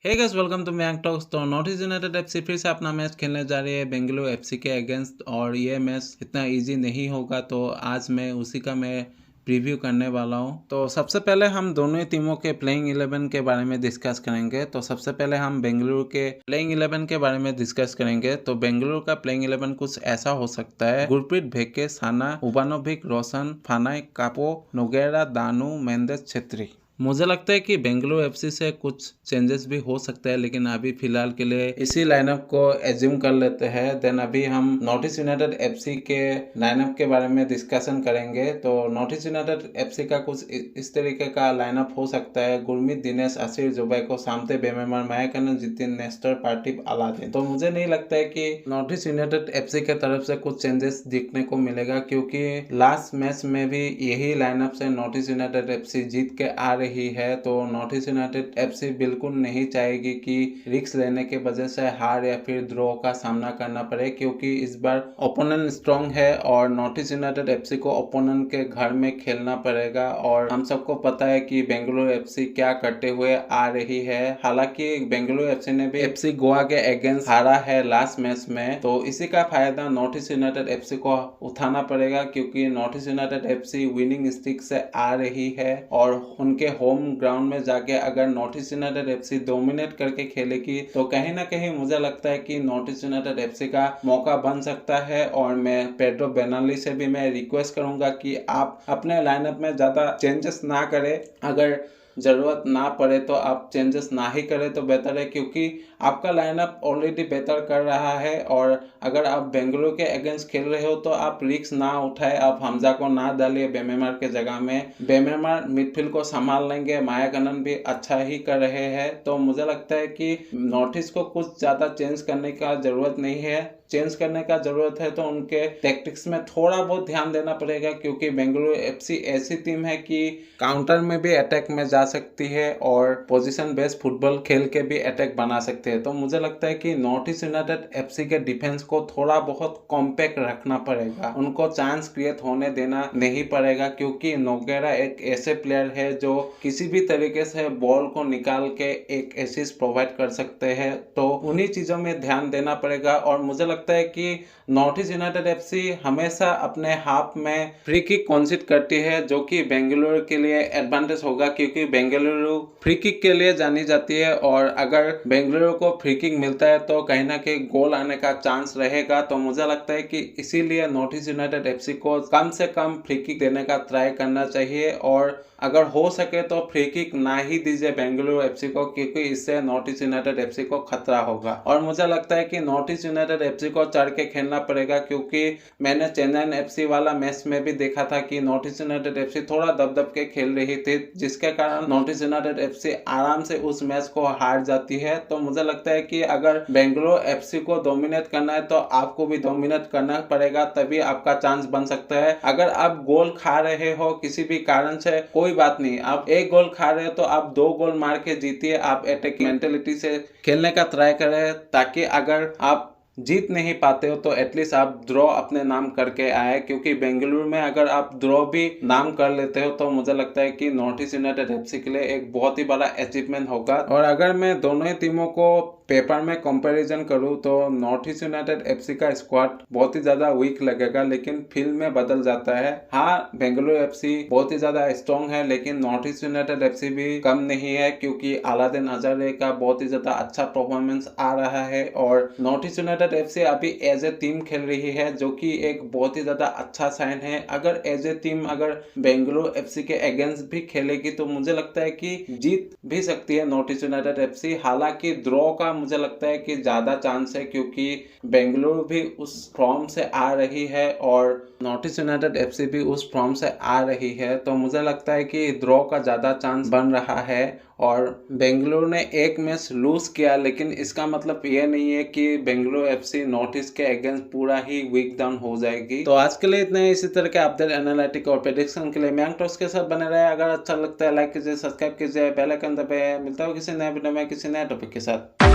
Hey guys, welcome to मैंग talks. तो North East United FC फिर से अपना मैच खेलने जा रही है बेंगलुरु एफसी के अगेंस्ट, और ये मैच इतना इजी नहीं होगा। तो आज मैं उसी का प्रीव्यू करने वाला हूँ। तो सबसे पहले हम दोनों ही टीमों के प्लेइंग 11 के बारे में डिस्कस करेंगे। तो सबसे पहले हम बेंगलुरु के प्लेइंग 11 के बारे में डिस्कस करेंगे। तो बेंगलुरु का प्लेइंग 11 कुछ ऐसा हो सकता है: गुरप्रीत भेके, साना, उबानोविक, रोशन, फानाई, कापो, नोगेरा, दानू, मेंदेस, छेत्री। मुझे लगता है कि बेंगलुरु एफसी से कुछ चेंजेस भी हो सकता है, लेकिन अभी फिलहाल के लिए इसी लाइनअप को एज्यूम कर लेते हैं। देन अभी हम नॉर्थ ईस्ट यूनाइटेड एफसी के लाइनअप के बारे में डिस्कशन करेंगे। तो नॉर्थ ईस्ट यूनाइटेड एफसी का कुछ इस तरीके का लाइनअप हो सकता है: गुरमीत, दिनेश, आसिर, जोबैको, सामते, बेमेमार, मायाकनन, जितिन, नेस्टर, पार्टिव, अलादीन। तो मुझे नहीं लगता है कि नॉर्थ ईस्ट यूनाइटेड एफसी के तरफ से कुछ चेंजेस देखने को मिलेगा, क्योंकि लास्ट मैच में भी यही लाइनअप से नॉर्थ ईस्ट यूनाइटेड एफसी जीत के आ रही है। तो नॉर्थ ईस्ट यूनाइटेड एफसी बिल्कुल नहीं चाहेगी कि रिस्क लेने के वजह से हार या फिर ड्रॉ का सामना करना पड़े, क्योंकि इस बार ओपोनेंट स्ट्रॉन्ग है और नॉर्थ ईस्ट यूनाइटेड एफसी को ओपोनेंट के घर में खेलना पड़ेगा। और हम सबको पता है कि बेंगलुरु एफसी क्या करते हुए आ रही है। हालांकि बेंगलुरु एफसी ने भी एफसी गोवा के अगेंस्ट हारा है लास्ट मैच में, तो इसी का फायदा नॉर्थ ईस्ट यूनाइटेड एफसी को उठाना पड़ेगा, क्योंकि north East United FC winning streak से आ रही है। और उनके होम ग्राउंड में जाके अगर north East United FC dominate करके खेलेगी तो कहीं ना कहीं मुझे लगता है कि नॉर्थ ईस्ट यूनाइटेड एफसी का मौका बन सकता है। और मैं पेड्रो बेनाली से भी मैं रिक्वेस्ट करूंगा कि आप अपने लाइनअप में ज्यादा चेंजेस ना करें। अगर जरूरत ना पड़े तो आप चेंजेस ना ही करें तो बेहतर है, क्योंकि आपका लाइनअप ऑलरेडी बेहतर कर रहा है। और अगर आप बेंगलुरु के अगेंस्ट खेल रहे हो तो आप रिस्क ना उठाए, आप हमजा को ना डालिए बेमेमार के जगह में। बेमेमार मिडफील्ड को संभाल लेंगे, मायाकनन भी अच्छा ही कर रहे हैं। तो मुझे लगता है कि नॉर्थ ईस्ट को कुछ ज्यादा चेंज करने का जरूरत नहीं है। चेंज करने का जरूरत है तो उनके टैक्टिक्स में थोड़ा बहुत ध्यान देना पड़ेगा, क्योंकि बेंगलुरु एफसी ऐसी टीम है कि काउंटर में भी अटैक में जा सकती है और पोजीशन बेस्ड फुटबॉल खेल के भी अटैक बना सकते हैं। तो मुझे लगता है कि नॉर्थ ईस्ट यूनाइटेड एफसी के डिफेंस को थोड़ा बहुत कॉम्पैक्ट रखना पड़ेगा, उनको चांस क्रिएट होने देना नहीं पड़ेगा, क्योंकि नोगेरा एक ऐसे प्लेयर है जो किसी भी तरीके से बॉल को निकाल के एक असिस्ट प्रोवाइड कर सकते हैं। तो उन्हीं चीजों में ध्यान देना पड़ेगा। और मुझे लगता है कि नॉर्थ ईस्ट यूनाइटेड एफसी हमेशा अपने हाफ में फ्री किक कंसीड करती है, जो कि बेंगलुरु के लिए एडवांटेज होगा, क्योंकि बेंगलुरु फ्री किक के लिए जानी जाती है। और अगर बेंगलुरु को फ्री किक मिलता है तो कहीं ना कहीं गोल आने का चांस रहेगा। तो मुझे लगता है कि इसीलिए नॉर्थ ईस्ट यूनाइटेड एफसी को कम से कम फ्री किक देने का ट्राई करना चाहिए। और अगर हो सके तो फ्री किक ना ही दीजिए बेंगलुरु एफसी को, क्योंकि इससे नॉर्थ ईस्ट यूनाइटेड एफसी को खतरा होगा। और मुझे लगता है कि नॉर्थ ईस्ट यूनाइटेड एफसी को चढ़ के खेलना पड़ेगा, क्योंकि मैंने चेन्नई एफसी वाला मैच में भी देखा था कि नॉर्थ ईस्ट यूनाइटेड एफसी थोड़ा दब के खेल रही थी, जिसके कारण नॉर्थ ईस्ट यूनाइटेड एफसी आराम से उस मैच को हार जाती है। तो मुझे लगता है कि अगर बेंगलुरु एफसी को डोमिनेट करना है तो आपको भी डोमिनेट करना पड़ेगा, तभी आपका चांस बन सकता है। अगर आप गोल खा रहे हो किसी भी कारण से, कोई बात नहीं, आप एक गोल खा रहे हो तो आप 2 गोल मार के जीतिए। आप अटैकिंग मेंटेलिटी से खेलने का ट्राई करें, ताकि अगर आप जीत नहीं पाते हो तो एटलीस्ट आप ड्रॉ अपने नाम करके आए, क्योंकि बेंगलुरु में अगर आप ड्रॉ भी नाम कर लेते हो तो मुझे लगता है कि नॉर्थ ईस्ट यूनाइटेड एफसी के लिए एक बहुत ही बड़ा अचीवमेंट होगा। और अगर मैं दोनों ही टीमों को पेपर में कंपैरिजन करूं तो नॉर्थ ईस्ट यूनाइटेड एफसी का स्क्वाड बहुत ही ज्यादा वीक लगेगा, लेकिन फील्ड में बदल जाता है। हाँ, बेंगलुरु एफसी बहुत ही ज्यादा स्ट्रॉन्ग है, लेकिन नॉर्थ ईस्ट यूनाइटेड एफसी भी कम नहीं है, क्योंकि अलादीन अजहर का बहुत ही ज्यादा अच्छा परफॉर्मेंस आ रहा है। और नॉर्थ ईस्ट यूनाइटेड एफसी अभी एज ए टीम खेल रही है, जो कि एक बहुत ही ज्यादा अच्छा साइन है। अगर एज ए टीम अगर बेंगलुरु एफसी के अगेंस्ट भी खेलेगी तो मुझे लगता है कि जीत भी सकती है नॉर्थ ईस्ट यूनाइटेड एफसी। हालांकि ड्रॉ का मुझे लगता है कि ज्यादा चांस है, क्योंकि बेंगलुरु भी उस फॉर्म से आ रही है और नॉर्थ ईस्ट यूनाइटेड एफसी भी उस फॉर्म से आ रही है। तो मुझे लगता है कि ड्रॉ का ज्यादा चांस बन रहा है। और बेंगलुरु ने एक मैच लूज किया, लेकिन इसका मतलब ये नहीं है कि बेंगलुरु एफसी नॉर्थ ईस्ट के अगेंस्ट पूरा ही वीक डाउन हो जाएगी। तो आज के लिए इतना ही। इसी तरह के अपडेट, एनालिटिक और प्रेडिक्शन के लिए मैंग टॉक्स के साथ बने रहे। अगर अच्छा लगता है लाइक कीजिए, सब्सक्राइब कीजिए, बेल आइकन दबाइए। मिलता हूँ किसी नए वीडियो में किसी नए टॉपिक के साथ।